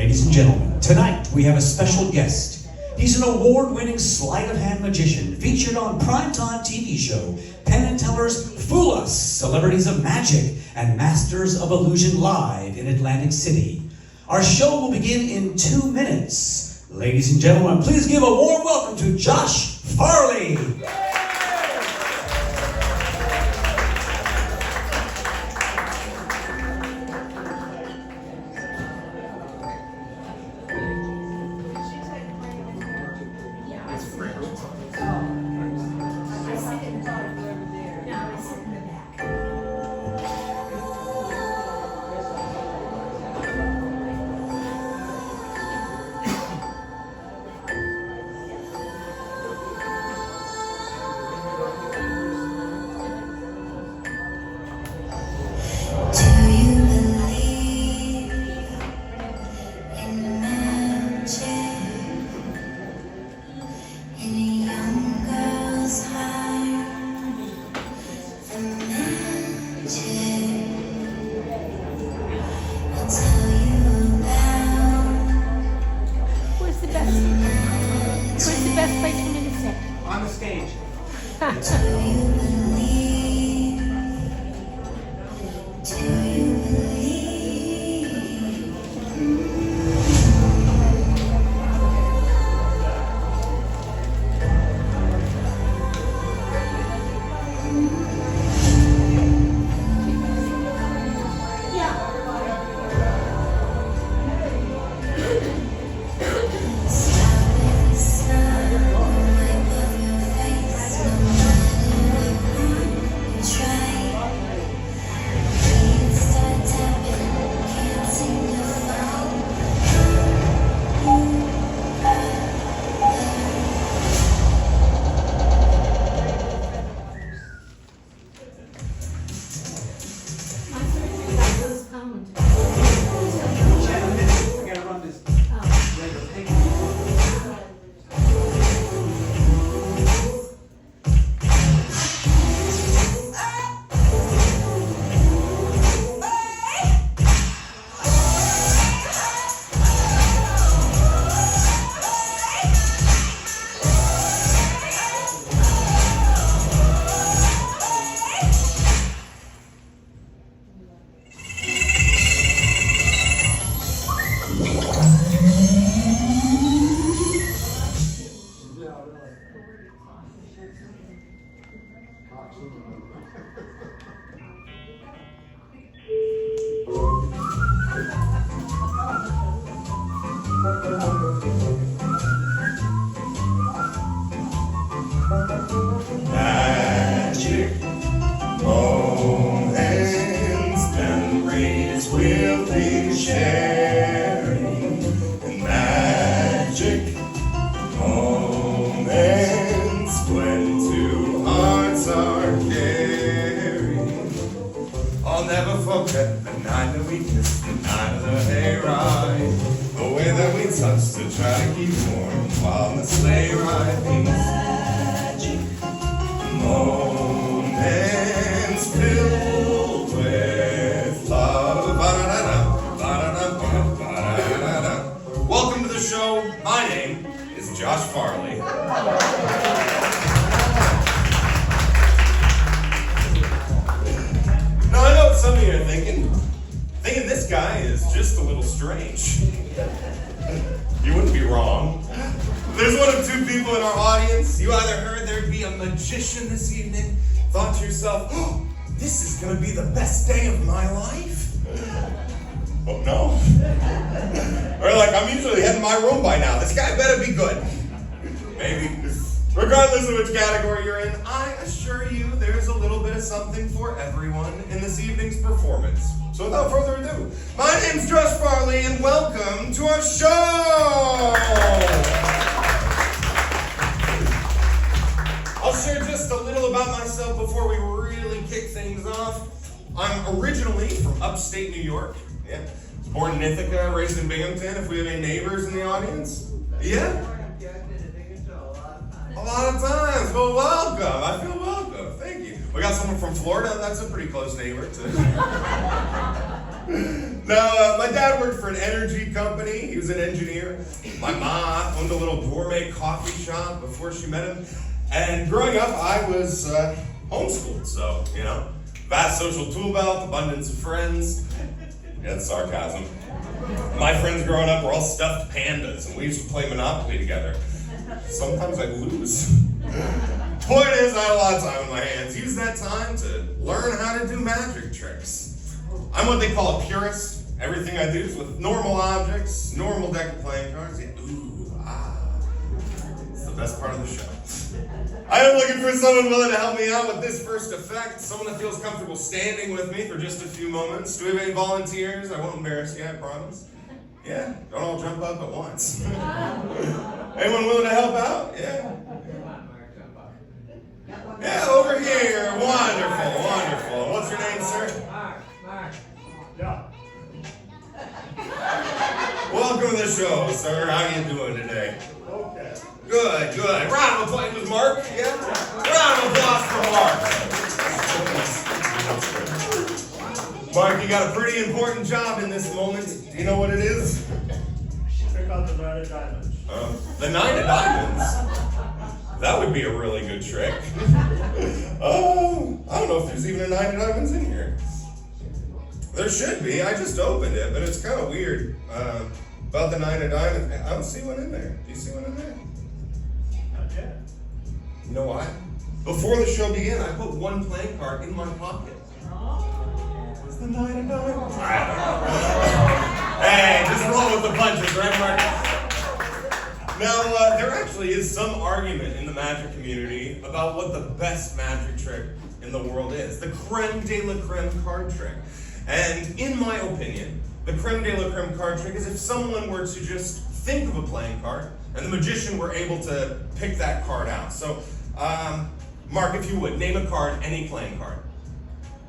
Ladies and gentlemen, tonight we have a special guest. He's an award-winning sleight-of-hand magician featured on primetime TV show Penn and Teller's Fool Us, Celebrities of Magic, and Masters of Illusion Live in Atlantic City. Our show will begin in 2 minutes. Ladies and gentlemen, please give a warm welcome to Josh Farley. Where's the best place for me to sit? On the stage. Magic moments, memories we'll be sharing. Magic moments when two hearts are caring. I'll never forget the night that we kissed, the night of the hayride. The way that we touched to try to keep warm while the sleigh ride magic moments filled with love. Ba-da-da-da, ba-da-da, ba-da-da-da. Welcome to the show. My name is Josh Farley. Now I know what some of you are thinking this guy is just a little strange. You wouldn't be wrong. There's one of two people in our audience. You either heard there'd be a magician this evening, thought to yourself, oh, this is gonna be the best day of my life. Oh no? Or like, I'm usually heading my room by now. This guy better be good. Maybe. Regardless of which category you're in, I assure you there's a little bit of something for everyone in this evening's performance. So without further ado, my name's Josh Farley and welcome to our show! I'll share just a little about myself before we really kick things off. I'm originally from upstate New York. Yeah. Born in Ithaca, raised in Binghamton, if we have any neighbors in the audience. Yeah? A lot of times. Well, welcome. I feel welcome. Thank you. We got someone from Florida. That's a pretty close neighbor, too. Now, my dad worked for an energy company. He was an engineer. My mom owned a little gourmet coffee shop before she met him. And growing up, I was homeschooled, so, vast social tool belt, abundance of friends. Yeah, that's sarcasm. My friends growing up were all stuffed pandas, and we used to play Monopoly together. Sometimes I'd lose. Point is, I had a lot of time on my hands. Use that time to learn how to do magic tricks. I'm what they call a purist. Everything I do is with normal objects, normal deck of playing cards. Yeah, it's the best part of the show. I am looking for someone willing to help me out with this first effect. Someone that feels comfortable standing with me for just a few moments. Do we have any volunteers? I won't embarrass you, I promise. Yeah, don't all jump up at once. Anyone willing to help out? Yeah. Yeah, over here. Wonderful, wonderful. What's your name, sir? Mark. Yeah. Welcome to the show, sir. How you doing today? Okay. Good. Round of applause with Mark. Yeah. Round of applause for Mark. Mark, you got a pretty important job in this moment. Do you know what it is? Pick out the 9 of diamonds. The 9 of diamonds. That would be a really good trick. I don't know if there's even a 9 of diamonds in here. There should be. I just opened it, but it's kind of weird about the 9 of diamonds. I don't see one in there. Do you see one in there? Not yet. You know why? Before the show began, I put one playing card in my pocket. What's the 9 of diamonds? I don't know. Hey, just roll with the punches, right, Mark? Now, there actually is some argument in the magic community about what the best magic trick in the world is. The creme de la creme card trick. And in my opinion, the creme de la creme card trick is if someone were to just think of a playing card and the magician were able to pick that card out. So, Mark, if you would, name a card, any playing card.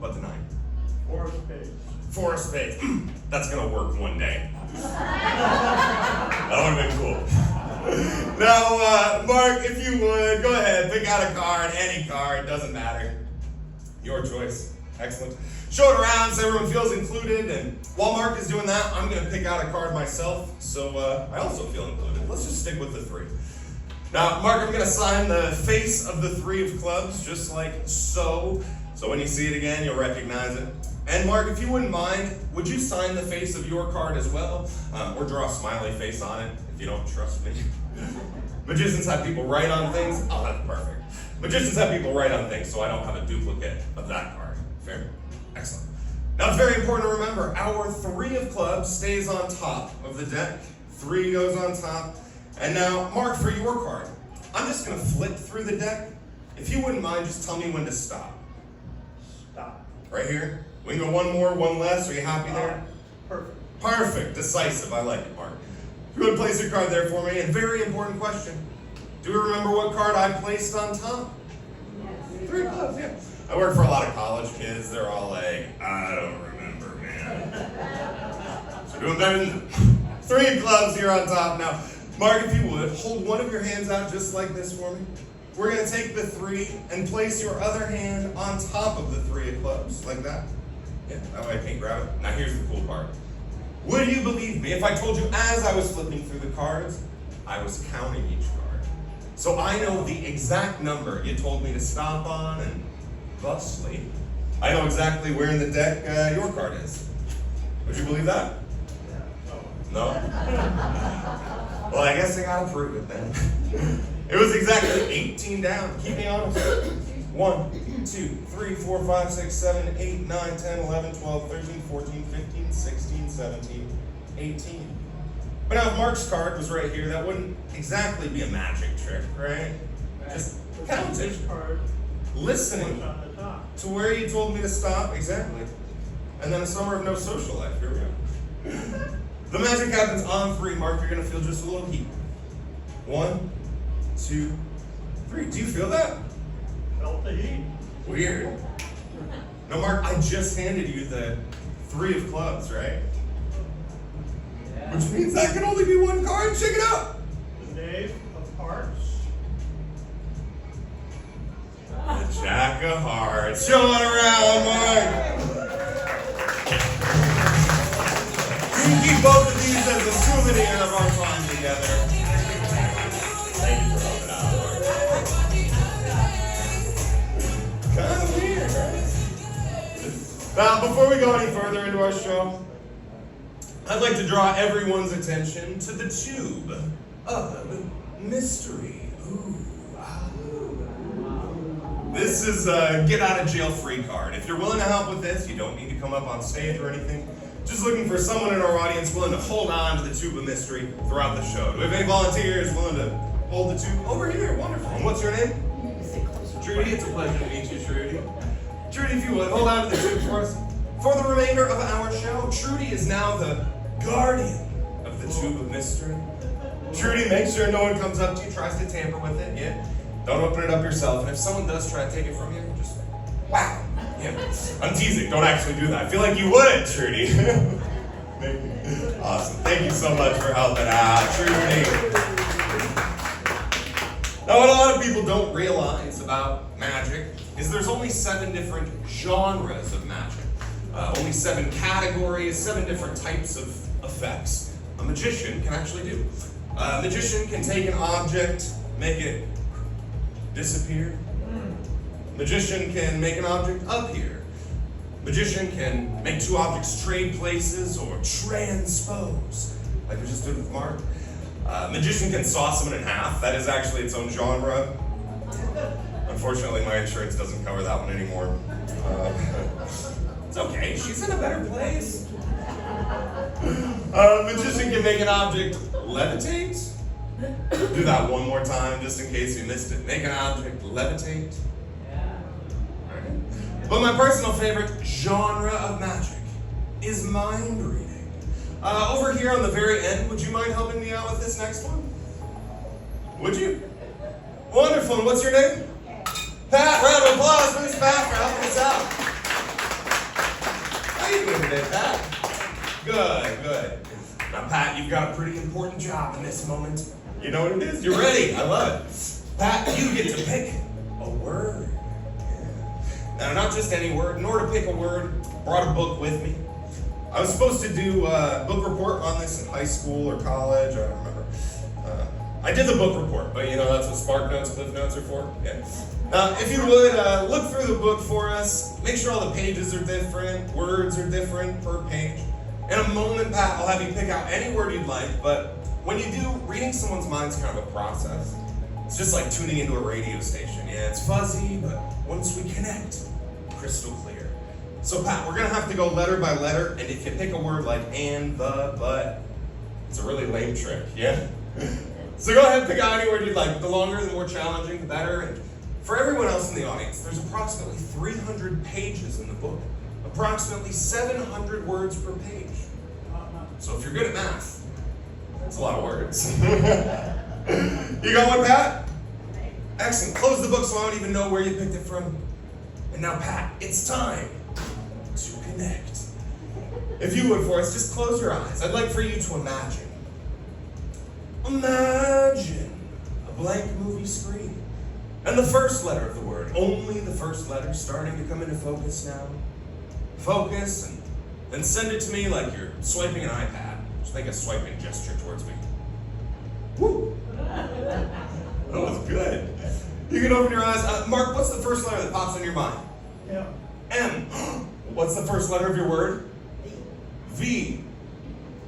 But the 9. 4 of spades. 4 of spades. That's gonna work one day. That would have been cool. Now, Mark, if you would, go ahead, pick out a card, any card, doesn't matter. Your choice. Excellent. Show it around so everyone feels included, and while Mark is doing that, I'm going to pick out a card myself, so I also feel included. Let's just stick with the 3. Now, Mark, I'm going to sign the face of the 3 of clubs, just like so. So when you see it again, you'll recognize it. And Mark, if you wouldn't mind, would you sign the face of your card as well? Or draw a smiley face on it, if you don't trust me. Magicians have people write on things. Oh, that's perfect. Magicians have people write on things, so I don't have a duplicate of that card. Fair? Excellent. Now, it's very important to remember, our 3 of clubs stays on top of the deck. 3 goes on top. And now, Mark, for your card, I'm just going to flip through the deck. If you wouldn't mind, just tell me when to stop. Stop. Right here? We can go one more, one less. Are you happy there? Perfect. Perfect. Decisive. I like it, Mark. If you would place your card there for me. And very important question. Do you remember what card I placed on top? Yes. 3 of clubs, yeah. I work for a lot of college kids. They're all like, I don't remember, man. So doing better than 3 of clubs here on top. Now, Mark, if you would, hold one of your hands out just like this for me. We're going to take the 3 and place your other hand on top of the 3 of clubs, like that. Yeah, that way I can't grab it. Now here's the cool part. Would you believe me if I told you as I was flipping through the cards, I was counting each card. So I know the exact number you told me to stop on, and thusly, I know exactly where in the deck your card is. Would you believe that? No? Well, I guess I gotta prove it then. It was exactly 18 down. Keep me honest. 1, 2, 3, 4, 5, 6, 7, 8, 9, 10, 11, 12, 13, 14, 15, 16, 17, 18. But now if Mark's card was right here, that wouldn't exactly be a magic trick, right? Just counting. This card Listening on the top. to where you told me to stop, exactly. And then a summer of no social life, here we go. The magic happens on 3, Mark, you're gonna feel just a little heat. 1, 2, 3. Do you feel that? Felt the heat. Weird. No, Mark, I just handed you the 3 of clubs, right? Which means that can only be one card. Check it out. The Knave of Hearts. The Jack of Hearts. Show it around, Mark. can keep both of these as a souvenir of our time together. Thank you for helping out. Kind of weird, right? Now, before we go any further into our show, I'd like to draw everyone's attention to the tube of mystery. Ooh. This is a get out of jail free card. If you're willing to help with this, you don't need to come up on stage or anything. Just looking for someone in our audience willing to hold on to the tube of mystery throughout the show. Do we have any volunteers willing to hold the tube? Over here, wonderful. And what's your name? Trudy, it's a pleasure to meet you, Trudy. Trudy, if you would, hold on to the tube for us. For the remainder of our show, Trudy is now the guardian of the tube of mystery. Trudy, make sure no one comes up to you, tries to tamper with it, yeah? Don't open it up yourself, and if someone does try to take it from you, just whack. Yeah. I'm teasing, don't actually do that. I feel like you would, Trudy. Awesome. Thank you so much for helping out, Trudy. Now, what a lot of people don't realize about magic is there's only 7 different genres of magic. Only 7 categories, 7 different types of effects a magician can actually do. A magician can take an object, make it disappear. Magician can make an object appear. Magician can make 2 objects trade places or transpose, like we just did with Mark. Magician can saw someone in half. That is actually its own genre. Unfortunately, my insurance doesn't cover that one anymore. It's okay, she's in a better place. Magician can make an object levitate. Do that one more time, just in case you missed it. Make an object levitate. Right. But my personal favorite genre of magic is mind reading. Over here on the very end, would you mind helping me out with this next one? Would you? Wonderful. And what's your name? Pat. Round of applause for Miss Pat for helping us out. How you doing today, Pat? Good, good. Now, Pat, you've got a pretty important job in this moment. You know what it is? You're ready. I love it. Pat, you get to pick a word. Yeah. Now, not just any word. In order to pick a word, brought a book with me. I was supposed to do a book report on this in high school or college. I don't remember. I did the book report, but you know, that's what Spark Notes, Cliff Notes are for. Yeah. If you would, look through the book for us. Make sure all the pages are different, words are different per page. In a moment, Pat, I'll have you pick out any word you'd like, but when you do, reading someone's mind is kind of a process. It's just like tuning into a radio station. Yeah, it's fuzzy, but once we connect, crystal clear. So Pat, we're gonna have to go letter by letter, and if you pick a word like and, the, but, it's a really lame trick, yeah? So go ahead and pick out any word you'd like. The longer, the more challenging, the better. And for everyone else in the audience, there's approximately 300 pages in the book. Approximately 700 words per page. So if you're good at math, that's a lot of words. You got one, Pat? Excellent. Close the book so I don't even know where you picked it from. And now, Pat, it's time to connect. If you would for us, just close your eyes. I'd like for you to imagine. Imagine a blank movie screen. And the first letter of the word, only the first letter, starting to come into focus now. Focus, and then send it to me like you're swiping an iPad. Just make a swiping gesture towards me. Woo! That was good. You can open your eyes. Mark, what's the first letter that pops in your mind? Yeah. M. What's the first letter of your word? V.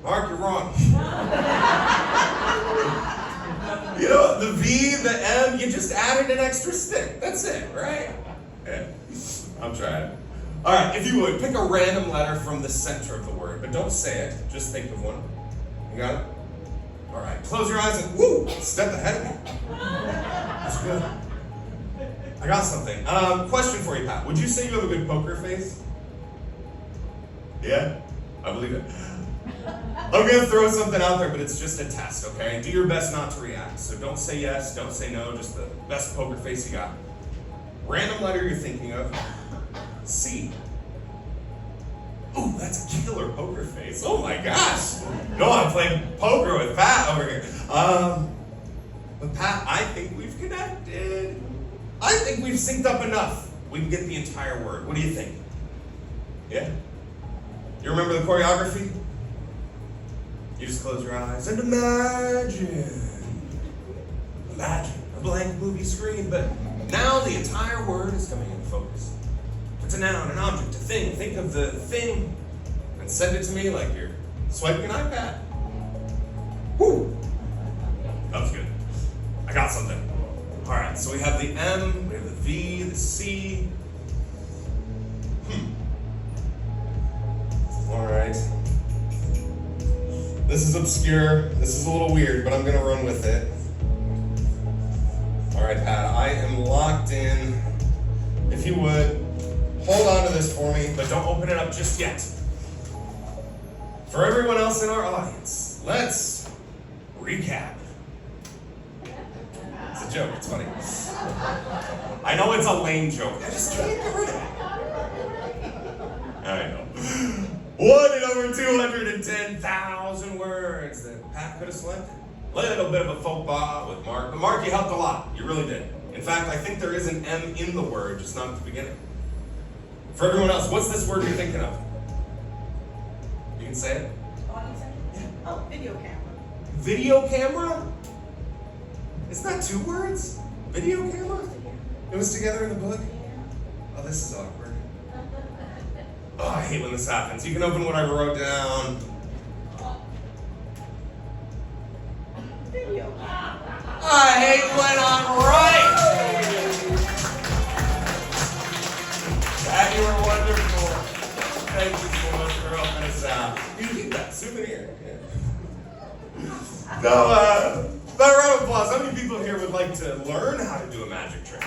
Mark, you're wrong. You know, the V, the M, you just added an extra stick. That's it, right? Yeah. I'm trying. All right, if you would, pick a random letter from the center of the word, but don't say it. Just think of one. You got it? All right, close your eyes and woo, step ahead of me. That's good. I got something. Question for you, Pat. Would you say you have a good poker face? Yeah? I believe it. I'm going to throw something out there, but it's just a test, okay? Do your best not to react. So don't say yes, don't say no, just the best poker face you got. Random letter you're thinking of. C. Ooh, that's a killer poker face. Oh my gosh. No, I'm playing poker with Pat over here. But Pat, I think we've connected. I think we've synced up enough. We can get the entire word. What do you think? Yeah? You remember the choreography? You just close your eyes and imagine a blank movie screen, but now the entire word is coming into focus. It's a noun, an object, a thing. Think of the thing and send it to me like you're swiping an iPad. Woo! That was good. I got something. All right, so we have the M, we have the V, the C. All right. This is obscure. This is a little weird, but I'm gonna run with it. All right, Pat, I am locked in. If you would, hold on to this for me, but don't open it up just yet. For everyone else in our audience, let's recap. It's a joke, it's funny. I know it's a lame joke. I just can't get rid of it. I know. 1 in over 210,000 words that Pat could have selected. A little bit of a faux pas with Mark, but Mark, you helped a lot. You really did. In fact, I think there is an M in the word, just not at the beginning. For everyone else, what's this word you're thinking of? You can say it. Oh, video camera. Video camera? Isn't that 2 words? Video camera? It was together in the book? Oh, this is awkward. Oh, I hate when this happens. You can open what I wrote down. Video. I hate when I'm right! Dad, you were wonderful. Thank you so much for helping us out. You can keep that souvenir. Yeah. Now, that round of applause. How many people here would like to learn how to do a magic trick?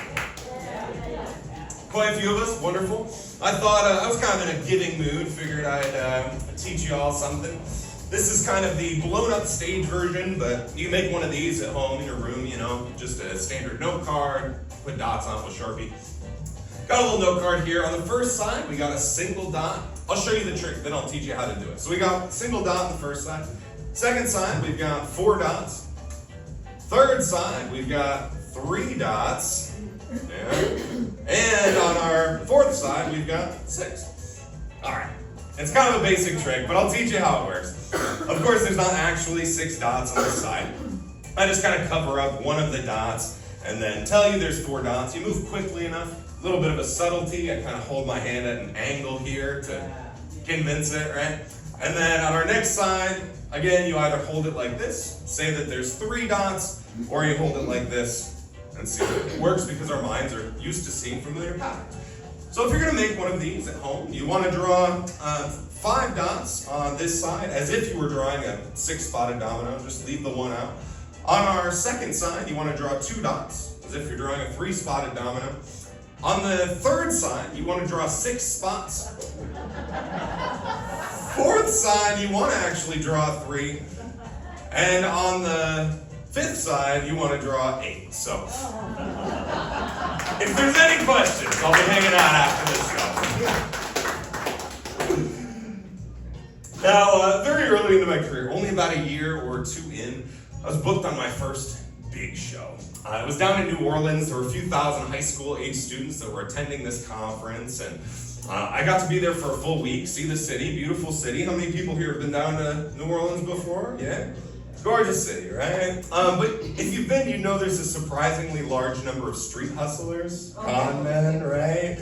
Quite a few of us. Wonderful. I thought I was kind of in a giving mood. Figured I'd teach you all something. This is kind of the blown-up stage version, but you can make one of these at home in your room, you know, just a standard note card, put dots on it with Sharpie. Got a little note card here. On the first side, we got a single dot. I'll show you the trick, then I'll teach you how to do it. So we got a single dot on the first side. Second side, we've got 4 dots. Third side, we've got 3 dots. Yeah. And on our fourth side, we've got 6. All right. It's kind of a basic trick, but I'll teach you how it works. Of course, there's not actually 6 dots on the side. I just kind of cover up one of the dots and then tell you there's 4 dots. You move quickly enough. A little bit of a subtlety. I kind of hold my hand at an angle here to convince it, right? And then on our next side, again, you either hold it like this, say that there's 3 dots, or you hold it like this and see if it works because our minds are used to seeing familiar patterns. So if you're going to make one of these at home, you want to draw 5 dots on this side as if you were drawing a 6-spotted domino. Just leave the 1 out. On our second side, you want to draw 2 dots as if you're drawing a 3-spotted domino. On the third side, you want to draw 6 spots. Fourth side, you want to actually draw 3. And on the 5th side, you want to draw 8. So, if there's any questions, I'll be hanging out after this show. Now, very early into my career, only about a year or 2 in, I was booked on my first big show. It was down in New Orleans. There were a few thousand high school age students that were attending this conference, and I got to be there for a full week, see the city, beautiful city. How many people here have been down to New Orleans before? Yeah? Gorgeous city, right? But if you've been, you know there's a surprisingly large number of street hustlers, common men, right?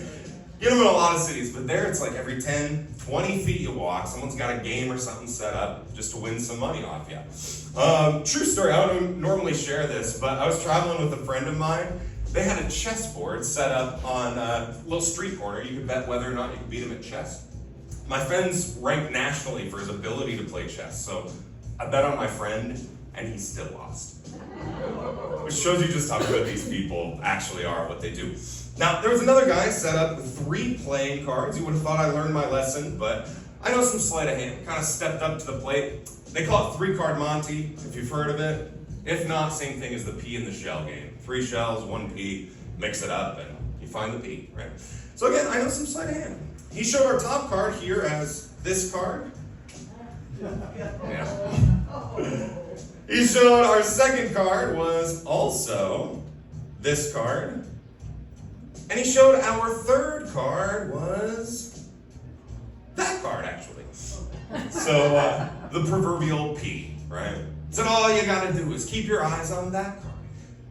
You know, in a lot of cities, but there it's like every 10, 20 feet you walk, someone's got a game or something set up just to win some money off you. True story, I don't normally share this, but I was traveling with a friend of mine. They had a chessboard set up on a little street corner. You could bet whether or not you could beat him at chess. My friend's ranked nationally for his ability to play chess, so I bet on my friend, and he still lost. Which shows you just how good these people actually are, what they do. Now, there was another guy set up with 3 playing cards. You would have thought I learned my lesson, but I know some sleight of hand. Kind of stepped up to the plate. They call it 3-card Monty, if you've heard of it. If not, same thing as the pea in the shell game. 3 shells, 1 pea, mix it up, and you find the pea, right? So again, I know some sleight of hand. He showed our top card here as this card. Yeah. He showed our second card was also this card. And he showed our third card was that card, actually. So the proverbial P, right? So all you gotta do is keep your eyes on that card.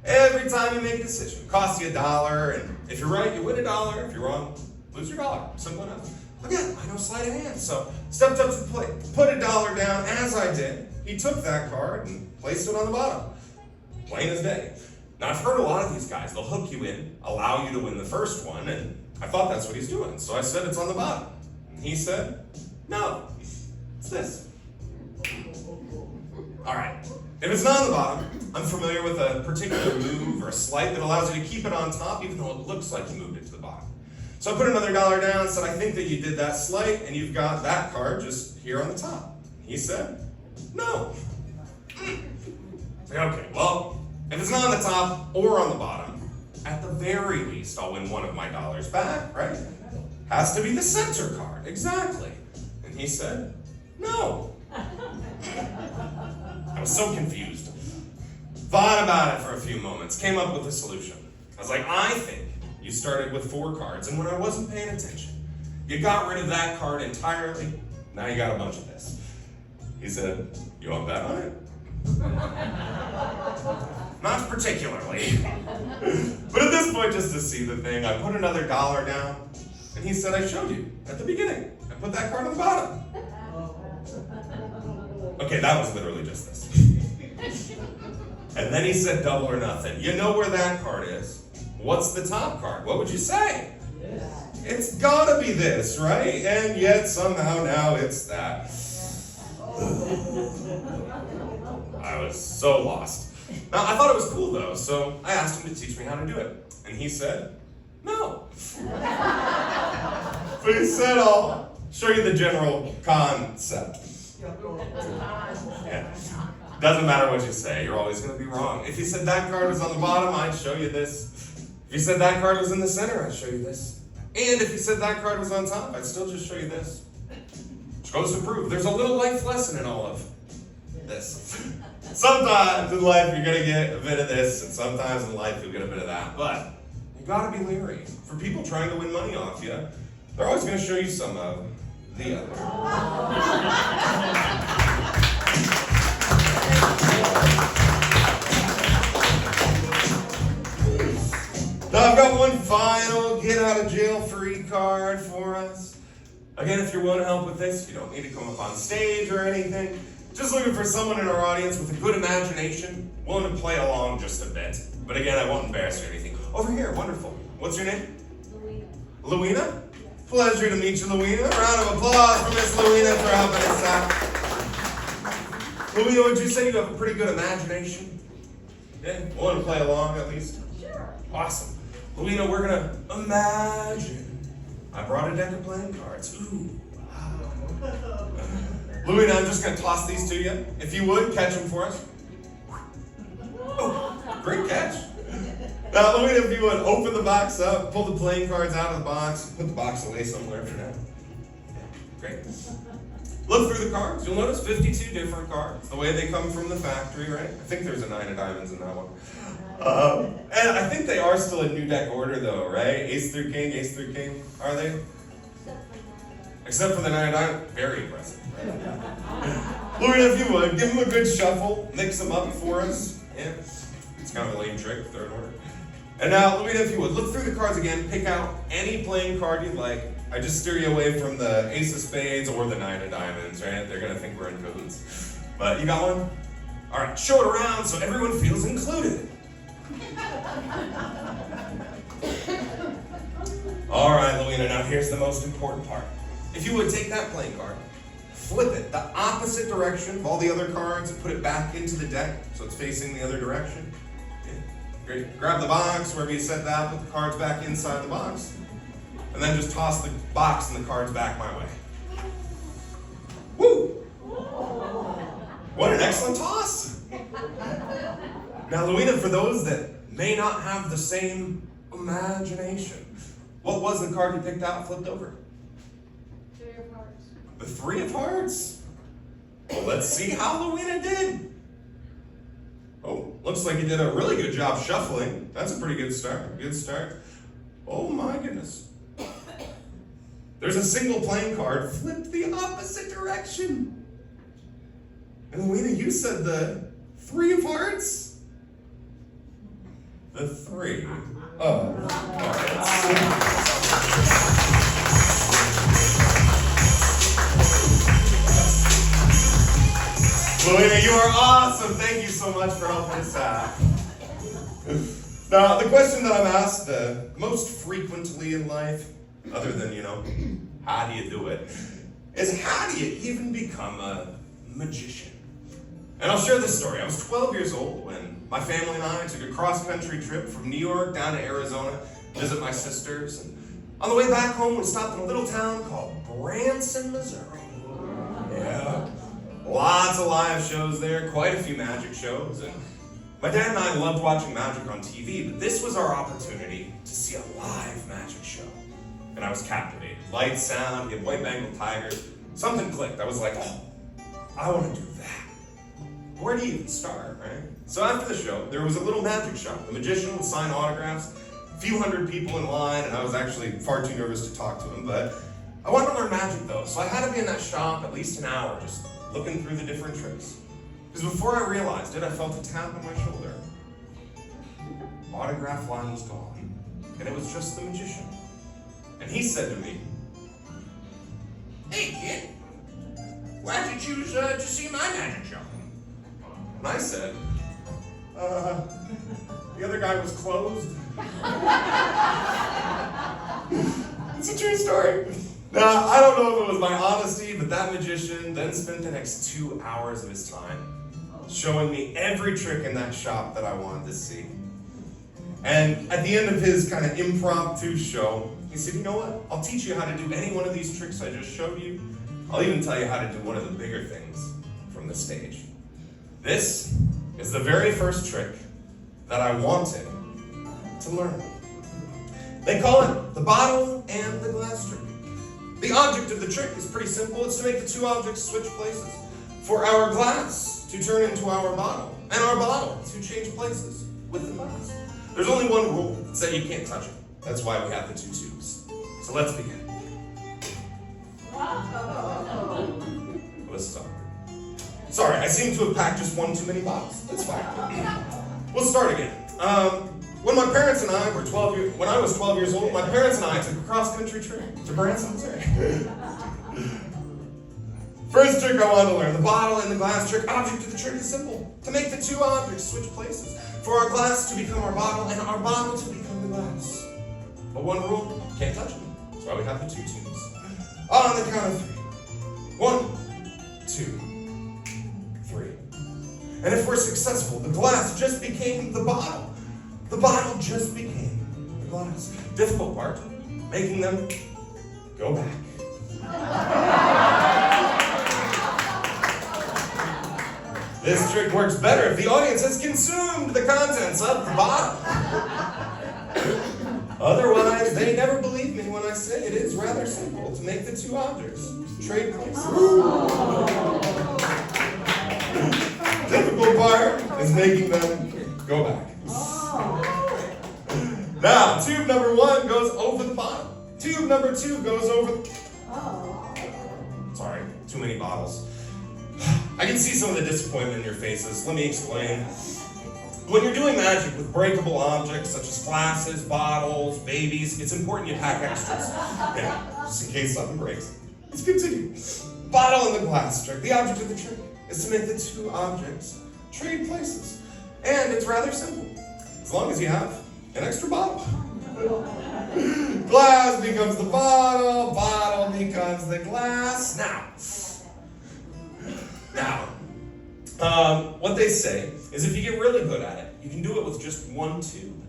Every time you make a decision, it costs you $1, and if you're right, you win $1. If you're wrong, lose your $1. Simple enough. Again, I know sleight of hand, so stepped up to the plate, put $1 down. As I did, he took that card and placed it on the bottom. Plain as day. Now, I've heard a lot of these guys, they'll hook you in, allow you to win the first one, and I thought that's what he's doing, so I said it's on the bottom. And he said, no, it's this. All right, if it's not on the bottom, I'm familiar with a particular move or a sleight that allows you to keep it on top even though it looks like you moved it to the bottom. So I put another $1 down and said, I think that you did that sleight and you've got that card just here on the top. He said, no. I said, okay, well, if it's not on the top or on the bottom, at the very least, I'll win one of my dollars back, right? Has to be the center card, exactly. And he said, no. I was so confused. Thought about it for a few moments, came up with a solution. I was like, I think you started with 4 cards, and when I wasn't paying attention, you got rid of that card entirely, now you got a bunch of this. He said, you want to bet on it? Not particularly. But at this point, just to see the thing, I put another $1 down, and he said, I showed you at the beginning. I put that card on the bottom. Okay, that was literally just this. And then he said double or nothing. You know where that card is. What's the top card? What would you say? Yes. It's gotta be this, right? And yet somehow now it's that. I was so lost. Now, I thought it was cool though, so I asked him to teach me how to do it. And he said, no. But he said, I'll show you the general concept. Yeah. Doesn't matter what you say, you're always going to be wrong. If you said that card was on the bottom, I'd show you this. If you said that card was in the center, I'd show you this. And if you said that card was on top, I'd still just show you this. Which goes to prove there's a little life lesson in all of this. Sometimes in life you're going to get a bit of this, and sometimes in life you'll get a bit of that. But you got to be leery. For people trying to win money off you, they're always going to show you some of the other. Now I've got one final get out of jail free card for us. Again, if you're willing to help with this, you don't need to come up on stage or anything. Just looking for someone in our audience with a good imagination, willing to play along just a bit. But again, I won't embarrass you or anything. Over here, wonderful. What's your name? Louina. Louina? Pleasure to meet you, Louina. A round of applause for Miss Louina for helping us out. Louina, would you say you have a pretty good imagination? Yeah, willing to play along at least? Sure. Awesome. Louina, we're gonna imagine. I brought a deck of playing cards. Ooh, wow. Louina, I'm just gonna toss these to you. If you would, catch them for us. Oh, great catch. Now, Louina, if you would, open the box up, pull the playing cards out of the box, put the box away somewhere for now. Great. Look through the cards. You'll notice 52 different cards, the way they come from the factory, right? I think there's a 9 of diamonds in that one. And I think they are still in new deck order, though, right? Ace through king, are they? Except for the 9 of diamonds. Very impressive. Right? Louina, if you would, give them a good shuffle, mix them up for us. Yeah. It's kind of a lame trick, third order. And now, Louina, if you would, look through the cards again, pick out any playing card you'd like. I just steer you away from the Ace of Spades or the 9 of Diamonds, right? They're going to think we're in cahoots. But you got one? All right, show it around so everyone feels included. All right, Louina, now here's the most important part. If you would take that playing card, flip it the opposite direction of all the other cards and put it back into the deck so it's facing the other direction. Yeah. Great. Grab the box, wherever you set that, put the cards back inside the box, and then just toss the box and the cards back my way. Woo! What an excellent toss! Now, Louina, for those that may not have the same imagination, what was the card you picked out and flipped over? 3 of hearts. The 3 of hearts? Well, let's see how Louina did. Oh, looks like you did a really good job shuffling. That's a pretty good start. Good start. Oh my goodness. There's a single playing card flipped the opposite direction. And Luina, you said the 3 of hearts? The 3 of hearts. Luina, you are awesome. Thank you so much for helping us out. Now, the question that I'm asked most frequently in life, other than, how do you do it, is how do you even become a magician? And I'll share this story. I was 12 years old when my family and I took a cross-country trip from New York down to Arizona to visit my sisters. And on the way back home, we stopped in a little town called Branson, Missouri. Yeah. Lots of live shows there, quite a few magic shows. And my dad and I loved watching magic on TV, but this was our opportunity to see a live magic show. And I was captivated. Lights, sound, we had white Bengal tigers. Something clicked. I was like, oh, I want to do that. Where do you even start, right? So after the show, there was a little magic shop. The magician would sign autographs, a few hundred people in line, and I was actually far too nervous to talk to him, but I wanted to learn magic though, so I had to be in that shop at least an hour, just looking through the different tricks. Because before I realized it, I felt a tap on my shoulder. Autograph line was gone, and it was just the magician. And he said to me, "Hey kid, why'd you choose to see my magic show?" And I said, the other guy was closed. It's a true story. Now, I don't know if it was my honesty, but that magician then spent the next 2 hours of his time showing me every trick in that shop that I wanted to see. And at the end of his kind of impromptu show, he said, "You know what? I'll teach you how to do any one of these tricks I just showed you. I'll even tell you how to do one of the bigger things from the stage." This is the very first trick that I wanted to learn. They call it the bottle and the glass trick. The object of the trick is pretty simple. It's to make the 2 objects switch places. For our glass to turn into our bottle, and our bottle to change places with the glass. There's only one rule. It's that you can't touch it. That's why we have the 2 tubes. So let's begin. Well, this is awkward. Sorry, I seem to have packed just one too many bottles. That's fine. We'll start again. When I was 12 years old, my parents and I took a cross-country trip to Branson, Missouri. First trick I wanted to learn, the bottle and the glass trick. Object of the trick is simple. To make the 2 objects switch places. For our glass to become our bottle, and our bottle to become the glass. But one rule, can't touch them. That's why we have the 2 tubes. On the count of 3. 1, 2, 3. And if we're successful, the glass just became the bottle. The bottle just became the glass. Difficult part, making them go back. This trick works better if the audience has consumed the contents of the bottle. Otherwise, they never believe me when I say it is rather simple to make the 2 objects trade places. Difficult part is making them go back. Now, tube number 1 goes over the bottle. Tube number 2 goes over Sorry, too many bottles. I can see some of the disappointment in your faces. Let me explain. When you're doing magic with breakable objects such as glasses, bottles, babies, it's important you pack extras. Just in case something breaks. Let's continue. Bottle and the glass trick. The object of the trick is to make the 2 objects trade places. And it's rather simple. As long as you have an extra bottle. Glass becomes the bottle, bottle becomes the glass. Now, what they say is if you get really good at it, you can do it with just 1 tube.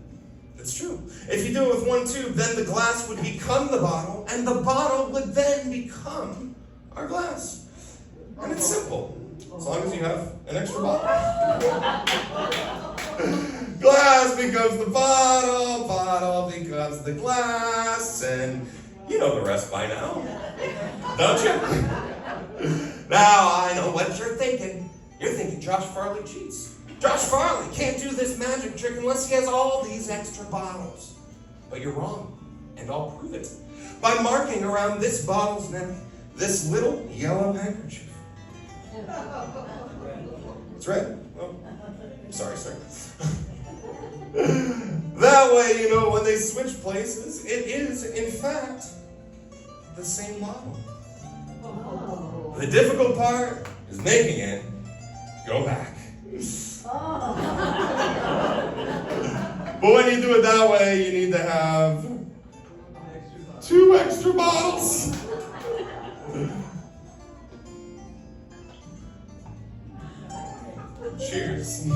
That's true. If you do it with 1 tube, then the glass would become the bottle, and the bottle would then become our glass. And it's simple, as long as you have an extra bottle. Glass becomes the bottle, bottle becomes the glass, and you know the rest by now, don't you? Now I know what you're thinking. You're thinking Josh Farley cheats. Josh Farley can't do this magic trick unless he has all these extra bottles. But you're wrong, and I'll prove it. By marking around this bottle's neck this little yellow handkerchief. It's red. Oh, sorry, sir. That way, when they switch places, it is, in fact, the same model. The difficult part is making it go back. But when you do it that way, you need to have 2 extra bottles. Cheers. Now,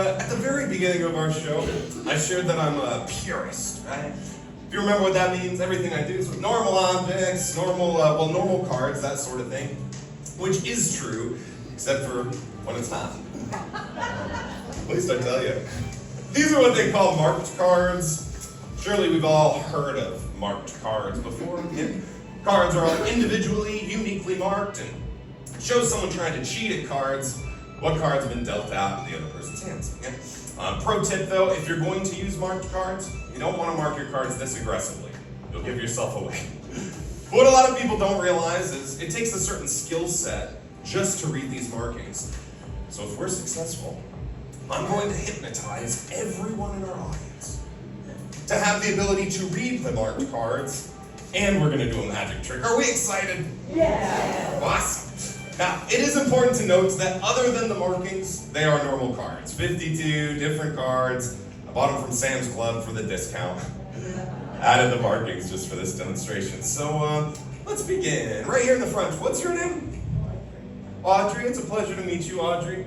at the very beginning of our show, I shared that I'm a purist, right? If you remember what that means, everything I do is with normal objects, normal cards, that sort of thing. Which is true, except for when it's not. At least I tell you. These are what they call marked cards. Surely we've all heard of marked cards before. Yeah. Cards are all individually, uniquely marked, and show someone trying to cheat at cards what cards have been dealt out in the other person's hands. Yeah. Pro tip though, if you're going to use marked cards, you don't want to mark your cards this aggressively. You'll give yourself away. But what a lot of people don't realize is it takes a certain skill set just to read these markings. So if we're successful, I'm going to hypnotize everyone in our audience to have the ability to read the marked cards, and we're going to do a magic trick. Are we excited? Yeah. Awesome. Now, it is important to note that other than the markings, they are normal cards. 52 different cards. I bought them from Sam's Club for the discount. Added the markings just for this demonstration. So, let's begin. Right here in the front. What's your name? Audrey. It's a pleasure to meet you, Audrey.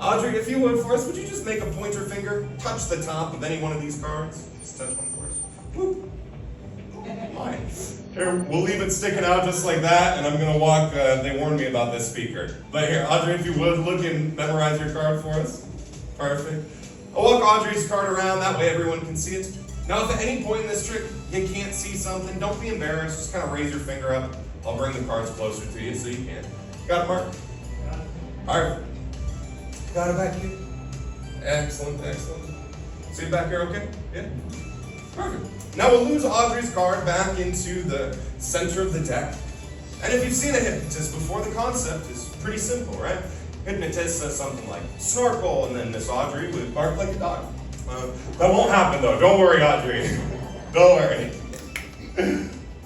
Audrey, if you would for us, would you just make a pointer finger, touch the top of any one of these cards? Just touch one for us. Whoop. Mine. Here, we'll leave it sticking out just like that, and I'm going to walk, they warned me about this speaker. But here, Audrey, if you would, look and memorize your card for us. Perfect. I'll walk Audrey's card around, that way everyone can see it. Now, if at any point in this trick you can't see something, don't be embarrassed, just kind of raise your finger up. I'll bring the cards closer to you so you can. Got it, Mark? Alright. Got it back here? Excellent, excellent. See it back here okay? Yeah? Perfect. Now we'll lose Audrey's card back into the center of the deck. And if you've seen a hypnotist before, the concept is pretty simple, right? Hypnotist says something like, snorkel, and then Miss Audrey would bark like a dog. That won't happen though, don't worry, Audrey. Don't worry.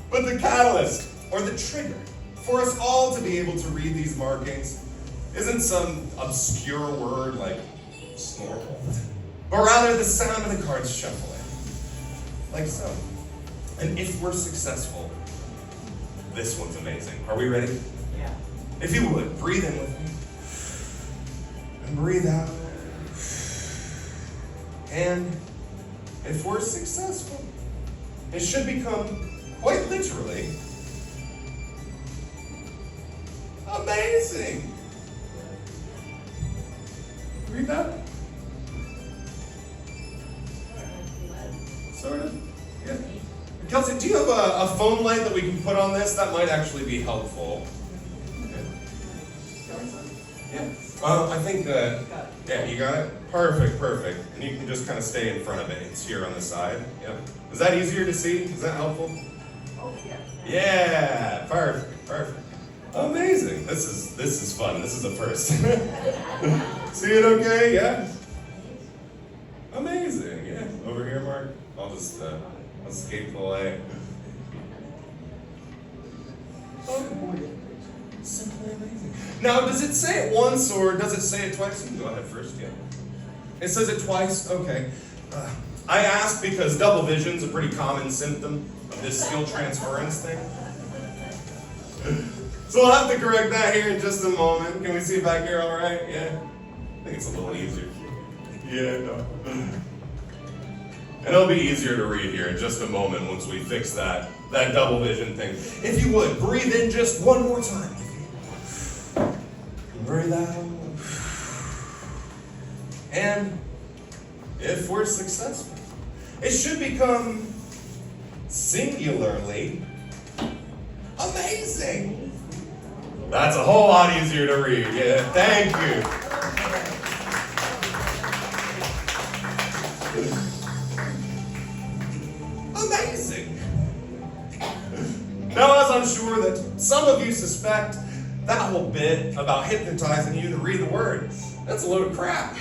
But the catalyst, or the trigger, for us all to be able to read these markings isn't some obscure word like snorkel, but rather the sound of the cards shuffling. Like so. And if we're successful, this one's amazing. Are we ready? Yeah. If you would, breathe in with me. And breathe out. And if we're successful, it should become, quite literally, amazing. Read that? Sort of. Yeah. Kelsey, do you have a phone light that we can put on this? That might actually be helpful. Yeah. I think yeah, you got it? Perfect, perfect. And you can just kind of stay in front of it. It's here on the side. Yep. Is that easier to see? Is that helpful? Oh, yeah. Yeah, perfect, perfect. Amazing. This is fun. This is a first. See it okay? Yeah? Amazing. Yeah. Over here, Mark. I'll just escape the light. Oh, simply amazing. Now, does it say it once or does it say it twice? You can go ahead first, yeah. It says it twice? Okay. I ask because double vision's a pretty common symptom of this skill transference thing. So I'll have to correct that here in just a moment. Can we see it back here all right? Yeah? I think it's a little easier. Yeah, no. And it'll be easier to read here in just a moment once we fix that double vision thing. If you would, breathe in just one more time. Breathe out. And if we're successful, it should become singularly amazing. That's a whole lot easier to read. Yeah, thank you. some of you suspect that whole bit about hypnotizing you to read the word, that's a load of crap.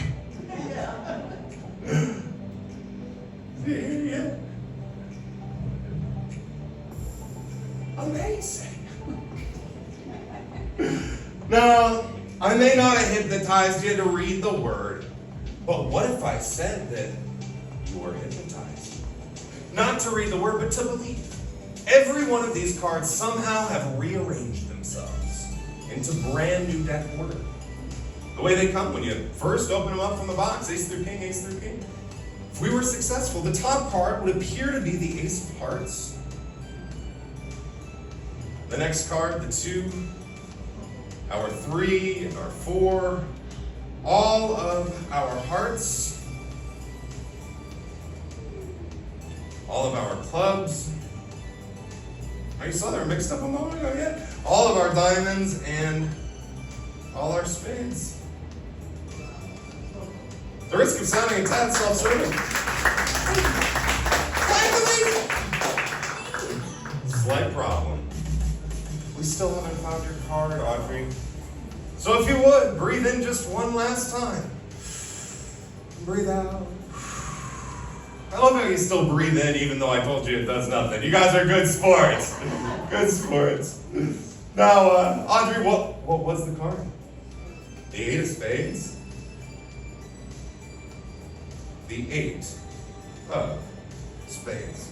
Yeah. Amazing. Now, I may not have hypnotized you to read the word, but what if I said that you were hypnotized? Not to read the word, but to believe. Every one of these cards somehow have rearranged themselves into brand new deck order. The way they come when you first open them up from the box, ace through king, ace through king. If we were successful, the top card would appear to be the ace of hearts. The next card, the 2, our 3, our 4, all of our hearts, all of our clubs. Oh, you saw they were mixed up a moment ago, yeah? All of our diamonds and all our spades. The risk of sounding a tad self-serving. Slight problem. We still haven't found your card, Audrey. So if you would, breathe in just one last time. Breathe out. I love how you still breathe in even though I told you it does nothing. You guys are good sports. Good sports. Now, Audrey, what was the card? The 8 of spades? The 8 of spades.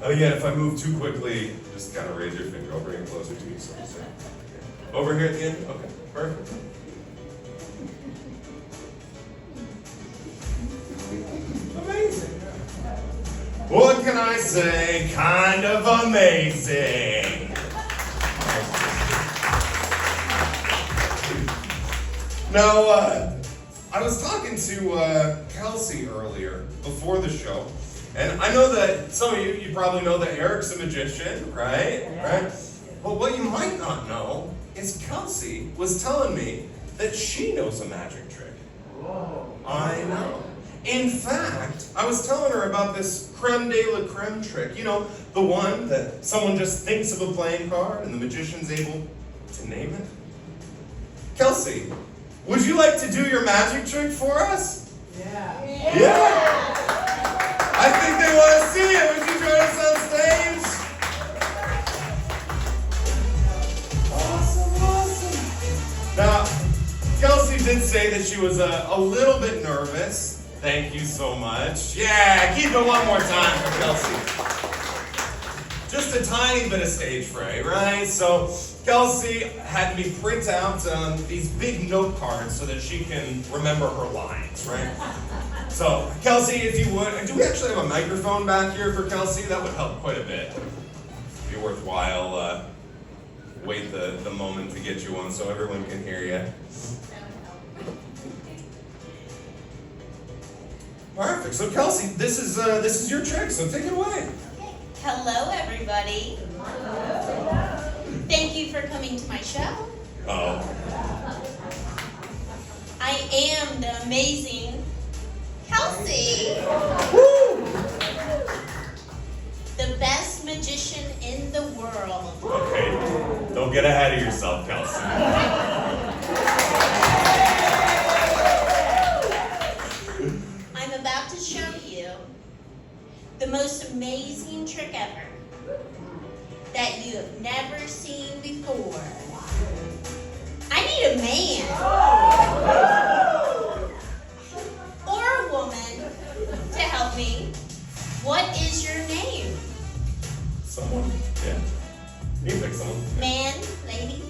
Again, if I move too quickly, just kind of raise your finger. I'll bring it closer to you. So over here at the end? Okay, perfect. Amazing. What can I say? Kind of amazing. Now, I was talking to Kelsey earlier before the show, and I know that some of you probably know that Eric's a magician, right? Right? But what you might not know is Kelsey was telling me that she knows a magic trick. Whoa. I know. In fact, I was telling her about this creme de la creme trick. You know, the one that someone just thinks of a playing card and the magician's able to name it. Kelsey, would you like to do your magic trick for us? Yeah. I think they want to see it. Would you join us on stage? Awesome. Now, Kelsey did say that she was a little bit nervous. Thank you so much. Yeah, keep it one more time for Kelsey. Just a tiny bit of stage fright, right? So Kelsey had me print out these big note cards so that she can remember her lines, right? So Kelsey, if you would, do we actually have a microphone back here for Kelsey? That would help quite a bit. It'd be worthwhile. Wait the moment to get you one so everyone can hear you. Perfect. So Kelsey, this is your trick. So take it away. Hello, everybody. Hello. Thank you for coming to my show. Oh. I am the amazing Kelsey. Woo! The best magician in the world. Okay. Don't get ahead of yourself, Kelsey. I'm about to show you the most amazing trick ever that you have never seen before. I need a man or a woman to help me. What is your name? Someone? Yeah. You can pick someone. Man, lady?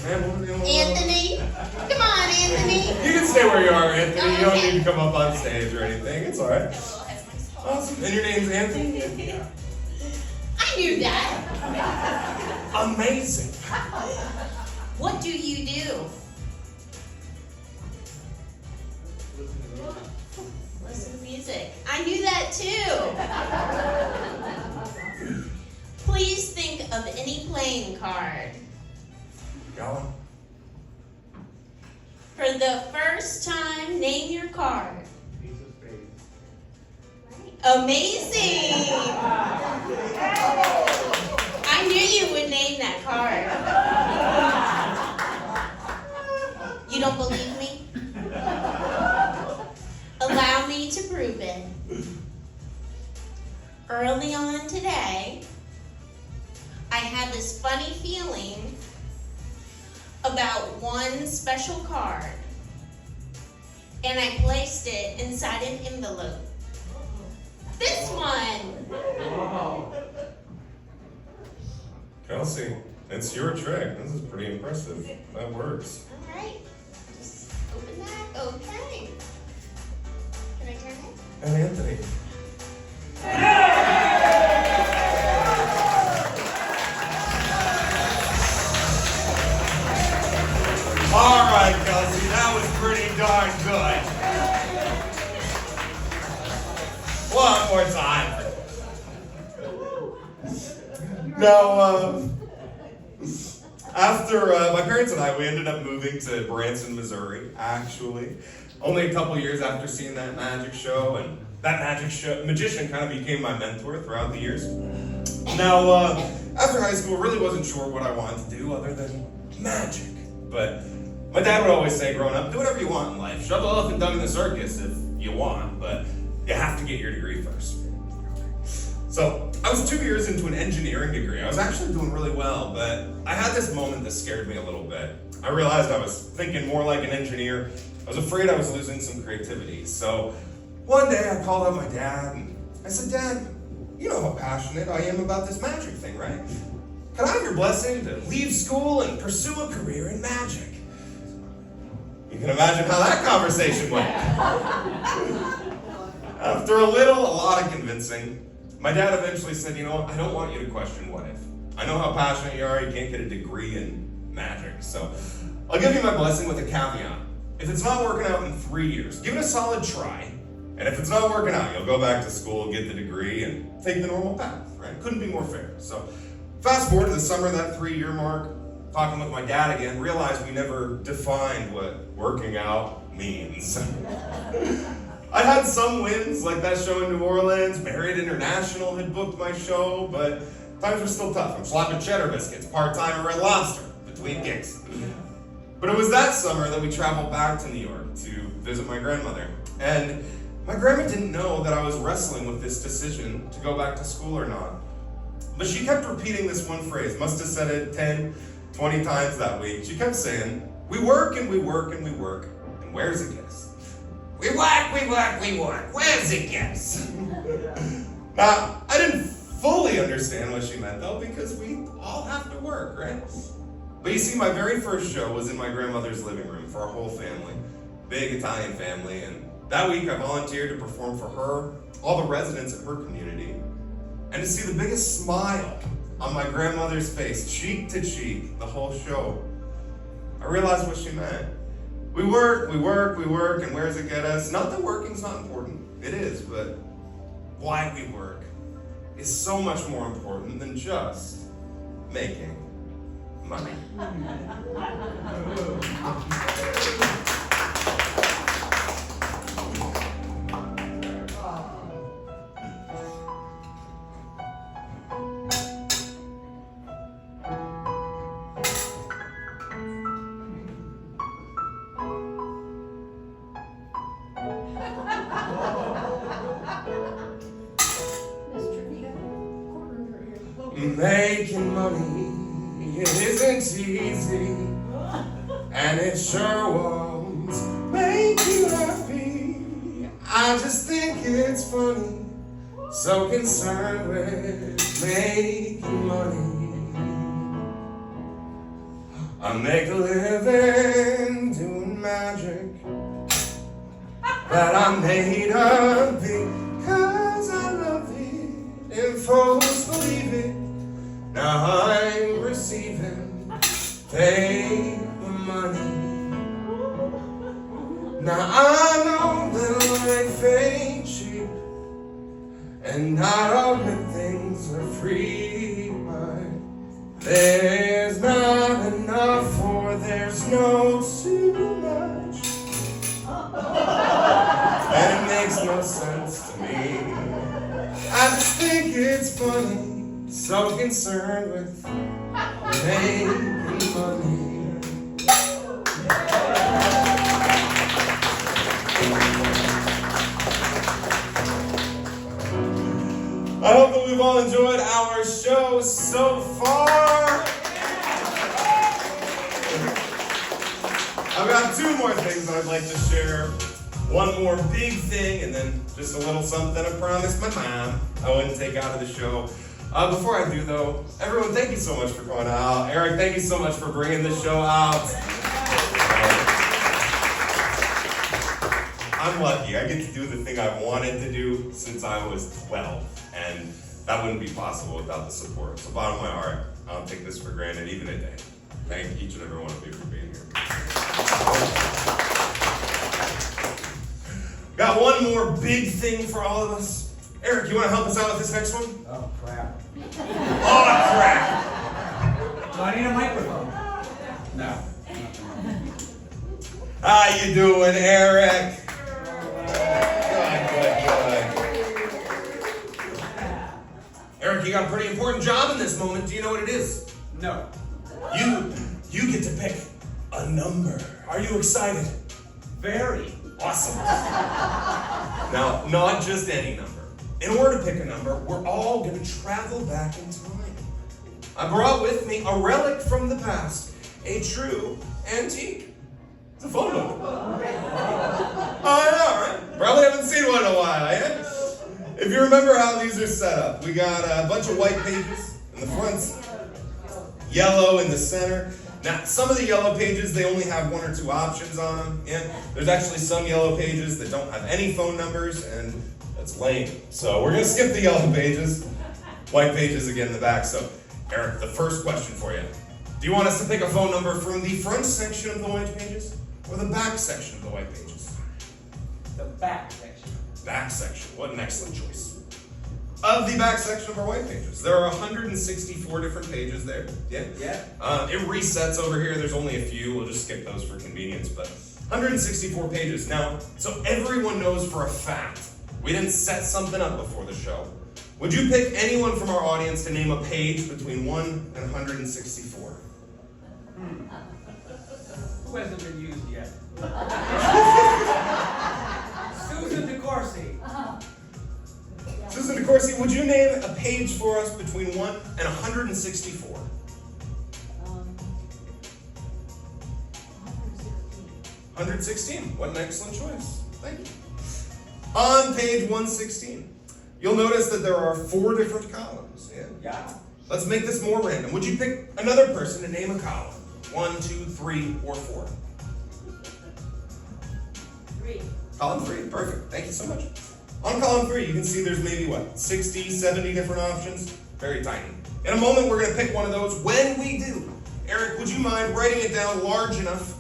Man, woman, Anthony? Come on, Anthony. You can stay where you are, Anthony. Oh, You don't okay. need to come up on stage or anything. It's alright. Oh, that's my spot. Awesome. And your name's Anthony? I knew that. Amazing. What do you do? Listen to music. I knew that too. Please think of any playing card. Go on. For the first time, name your card. Piece of spades. Amazing! I knew you would name that card. You don't believe me? Allow me to prove it. Early on today, I had this funny feeling about one special card, and I placed it inside an envelope. This one! Kelsey, it's your trick. This is pretty impressive. That works. All right, just open that. Okay. Can I turn it? And Anthony. All right, Kelsey, that was pretty darn good. One more time. Now, after my parents and I, we ended up moving to Branson, Missouri, actually. Only a couple years after seeing that magic show, and that magician kind of became my mentor throughout the years. Now, after high school, really wasn't sure what I wanted to do other than magic. But my dad would always say growing up, do whatever you want in life. Shove the elephant down in the circus if you want, but you have to get your degree first. So I was 2 years into an engineering degree. I was actually doing really well, but I had this moment that scared me a little bit. I realized I was thinking more like an engineer. I was afraid I was losing some creativity. So one day I called up my dad and I said, Dad, you know how passionate I am about this magic thing, right? Can I have your blessing to leave school and pursue a career in magic? You can imagine how that conversation went. After a lot of convincing, my dad eventually said, you know, I don't want you to question what if. I know how passionate you are, you can't get a degree in magic. So I'll give you my blessing with a caveat. If it's not working out in 3 years, give it a solid try. And if it's not working out, you'll go back to school, get the degree, and take the normal path, right? Couldn't be more fair. So fast forward to the summer of that 3-year mark, talking with my dad again, realized we never defined what working out means. I had some wins, like that show in New Orleans. Marriott International had booked my show, but times were still tough. I'm slapping cheddar biscuits, part-time at Red Lobster, between gigs. But it was that summer that we traveled back to New York to visit my grandmother. And my grandma didn't know that I was wrestling with this decision to go back to school or not. But she kept repeating this one phrase, must have said it 10, 20 times that week. She kept saying, we work and we work and we work, and where's it gets? We work, we work, we work, where's it gets? Now, I didn't fully understand what she meant though, because we all have to work, right? But you see, my very first show was in my grandmother's living room for our whole family. Big Italian family, and that week I volunteered to perform for her, all the residents in her community, and to see the biggest smile on my grandmother's face, cheek to cheek, the whole show. I realized what she meant. We work, we work, we work, and where does it get us? Not that working's not important, it is, but why we work is so much more important than just making money. Making money, it isn't easy, and it sure won't make you happy. I just think it's funny, so concerned with making money. I make a living doing magic that I made up because I love it, and folks believe it. Now I'm receiving paper money. Now I know that life ain't cheap, and not all good things are free, but There's not enough or there's no too much. And it makes no sense to me. I just think it's funny, so concerned with making money. I hope that we've all enjoyed our show so far. I've got two more things I'd like to share. One more big thing, and then just a little something I promised my mom I wouldn't take out of the show. Before I do, though, everyone, thank you so much for coming out. Eric, thank you so much for bringing the show out. I'm lucky. I get to do the thing I wanted to do since I was 12, and that wouldn't be possible without the support. So bottom of my heart, I don't take this for granted even a day. Thank each and every one of you for being here. Got one more big thing for all of us. Eric, you want to help us out with this next one? Oh, crap. Oh, crap! Do I need a microphone? No. How you doing, Eric? Good. Eric, you got a pretty important job in this moment. Do you know what it is? No. You get to pick a number. Are you excited? Very. Awesome. Now, not just any number. In order to pick a number, we're all going to travel back in time. I brought with me a relic from the past, a true antique. It's a phone number. Oh, I know, right? Probably haven't seen one in a while, eh? If you remember how these are set up, we got a bunch of white pages in the front, yellow in the center. Now, some of the yellow pages, they only have one or two options on them. Yeah, there's actually some yellow pages that don't have any phone numbers, and that's lame. So we're gonna skip the yellow pages. White pages again in the back. So, Eric, the first question for you. Do you want us to pick a phone number from the front section of the white pages or the back section of the white pages? The back section. Back section. What an excellent choice. Of the back section of our white pages, there are 164 different pages there. Yeah? Yeah. It resets over here. There's only a few. We'll just skip those for convenience, but 164 pages. Now, so everyone knows for a fact, we didn't set something up before the show. Would you pick anyone from our audience to name a page between 1 and 164? Who hasn't been used yet? Susan DeCourcy. Susan DeCourcy, would you name a page for us between 1 and 164? 116. What an excellent choice. Thank you. On page 116, you'll notice that there are 4 different columns. Yeah. Let's make this more random. Would you pick another person to name a column? 1, 2, 3, or 4? 3. Column 3. Perfect. Thank you so much. On column 3, you can see there's maybe, 60, 70 different options? Very tiny. In a moment, we're going to pick one of those. When we do, Eric, would you mind writing it down large enough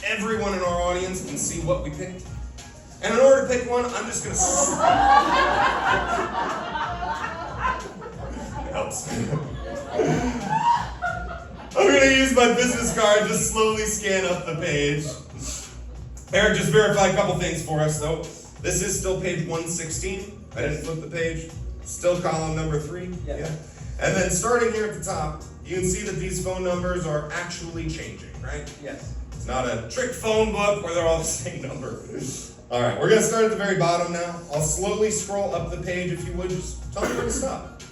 everyone in our audience can see what we picked? And in order to pick one, I'm just going to... It helps. I'm going to use my business card to slowly scan up the page. Eric just verified a couple things for us, though. This is still page 116. I didn't flip the page. Still column number 3. Yes. Yeah. And then starting here at the top, you can see that these phone numbers are actually changing, right? Yes. It's not a trick phone book where they're all the same number. All right, we're going to start at the very bottom now. I'll slowly scroll up the page if you would. Just tell me where to stop.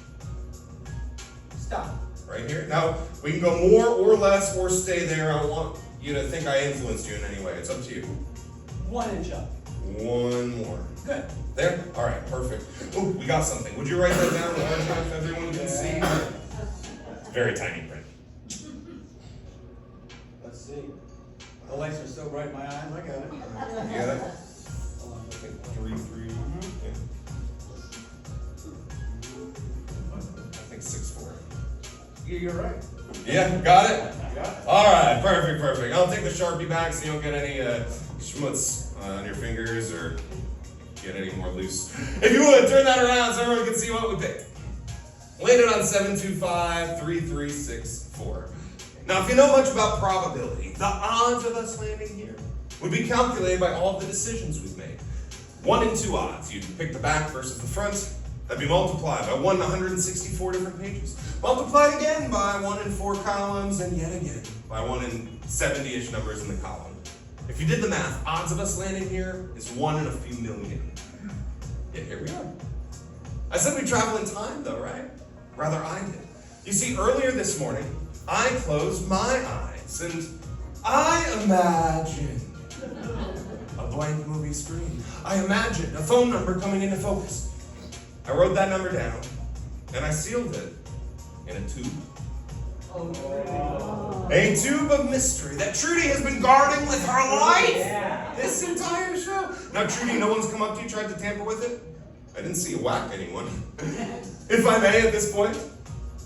Stop. Right here. Now, we can go more or less or stay there. I don't want you to think I influenced you in any way. It's up to you. 1 inch up. One more. Good. There? All right, perfect. Oh, we got something. Would you write that down large enough everyone can see? Very tiny print. Let's see. The lights are so bright in my eyes. I got it. You got it? Hold on. 3, 3. Yeah. I think 6, 4. You're right. Yeah, got it? Yeah. All right, perfect. I'll take the Sharpie back so you don't get any schmutz on your fingers or get any more loose. If you would, turn that around so everyone can see what we picked. Landed on 725-3364. Now, if you know much about probability, the odds of us landing here would be calculated by all the decisions we've made. 1 in 2 odds. You'd pick the back versus the front. That'd be multiplied by 1 in 164 different pages. Multiplied again by 1 in 4 columns, and yet again by 1 in 70-ish numbers in the column. If you did the math, odds of us landing here is 1 in a few million. Yet here we are. I said we travel in time, though, right? Rather, I did. You see, earlier this morning, I closed my eyes and I imagined a blank movie screen. I imagined a phone number coming into focus. I wrote that number down and I sealed it in a tube. A tube of mystery that Trudy has been guarding with her life this entire show. Now, Trudy, no one's come up to you, tried to tamper with it? I didn't see you whack anyone. If I may at this point,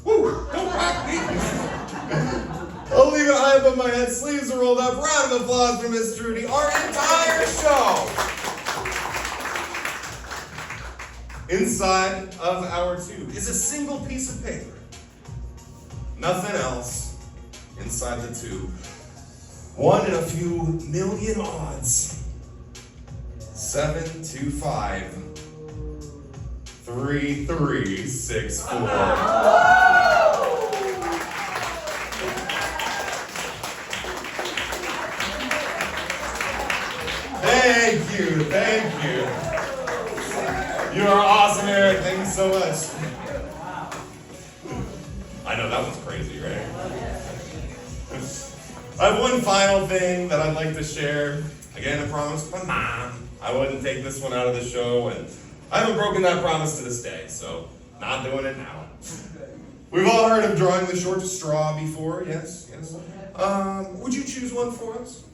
woo, don't whack me. I'll leave it high above my head, sleeves are rolled up, round of applause for Miss Trudy. Our entire show. Inside of our tube is a single piece of paper. Nothing else inside the tube. 1 in a few million odds. 725-3364. Thank you. You are awesome, Eric. Thank you so much. I know that one's crazy, right? I have one final thing that I'd like to share. Again, I promised my mom I wouldn't take this one out of the show, and I haven't broken that promise to this day, so not doing it now. We've all heard of drawing the short straw before, yes. Would you choose one for us?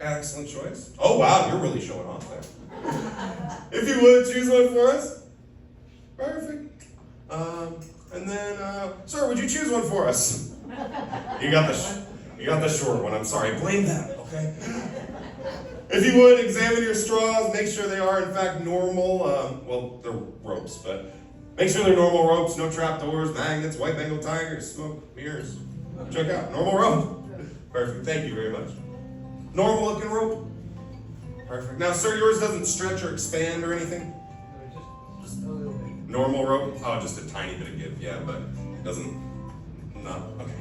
Excellent choice. Oh wow, you're really showing off there. If you would, choose one for us. Perfect. And then, sir, would you choose one for us? You got the short one. I'm sorry. Blame them, okay? If you would, examine your straws. Make sure they are, in fact, normal. Well, they're ropes, but make sure they're normal ropes. No trapdoors, magnets, white Bengal tigers, smoke, mirrors. Check out. Normal rope. Perfect. Thank you very much. Normal looking rope. Perfect. Now, sir, yours doesn't stretch or expand or anything? Just a little bit. Normal rope? Oh, just a tiny bit of give, yeah, but it doesn't, no, okay.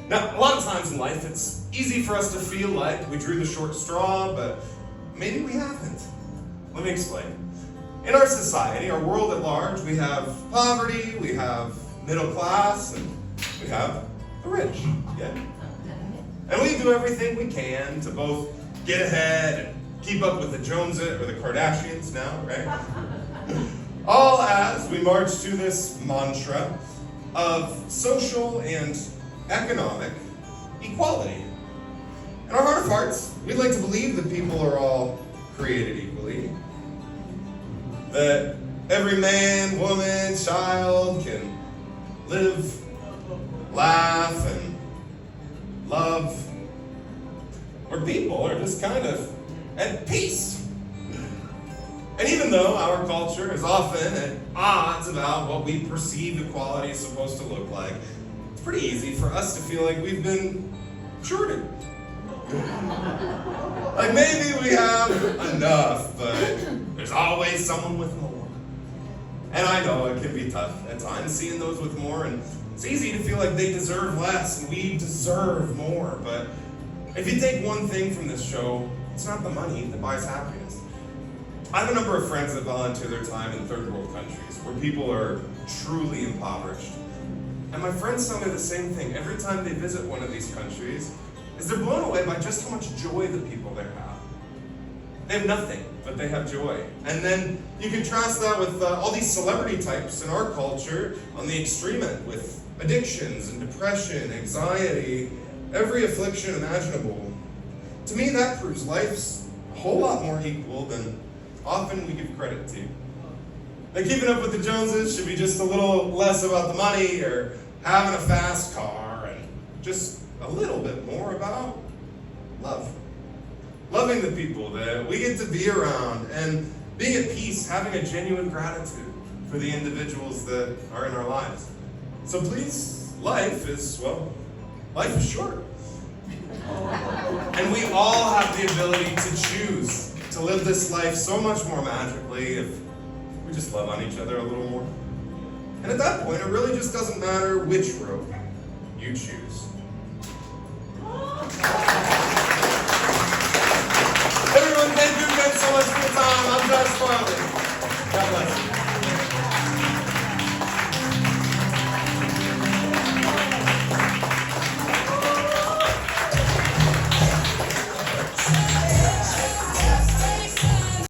Now, a lot of times in life, it's easy for us to feel like we drew the short straw, but maybe we haven't. Let me explain. In our society, our world at large, we have poverty, we have middle class, and we have the rich, yeah? And we do everything we can to both get ahead and keep up with the Joneses or the Kardashians now, right? All as we march to this mantra of social and economic equality. In our heart of hearts, we'd like to believe that people are all created equally. That every man, woman, child can live, laugh, and love. Where people are just kind of at peace. And even though our culture is often at odds about what we perceive equality is supposed to look like, it's pretty easy for us to feel like we've been shorted. Like maybe we have enough, but there's always someone with more. And I know it can be tough at times seeing those with more, and it's easy to feel like they deserve less and we deserve more. But if you take one thing from this show, it's not the money that buys happiness. I have a number of friends that volunteer their time in third world countries where people are truly impoverished. And my friends tell me the same thing every time they visit one of these countries, is they're blown away by just how much joy the people there have. They have nothing, but they have joy. And then you contrast that with all these celebrity types in our culture on the extreme end with addictions and depression, anxiety, every affliction imaginable. To me, that proves life's a whole lot more equal than often we give credit to. That keeping up with the Joneses should be just a little less about the money or having a fast car and just a little bit more about love. Loving the people that we get to be around and being at peace, having a genuine gratitude for the individuals that are in our lives. So please, life is short. And we all have the ability to choose to live this life so much more magically if we just love on each other a little more. And at that point, it really just doesn't matter which road you choose. Everyone, thank you again so much for your time. I'm Josh Farley.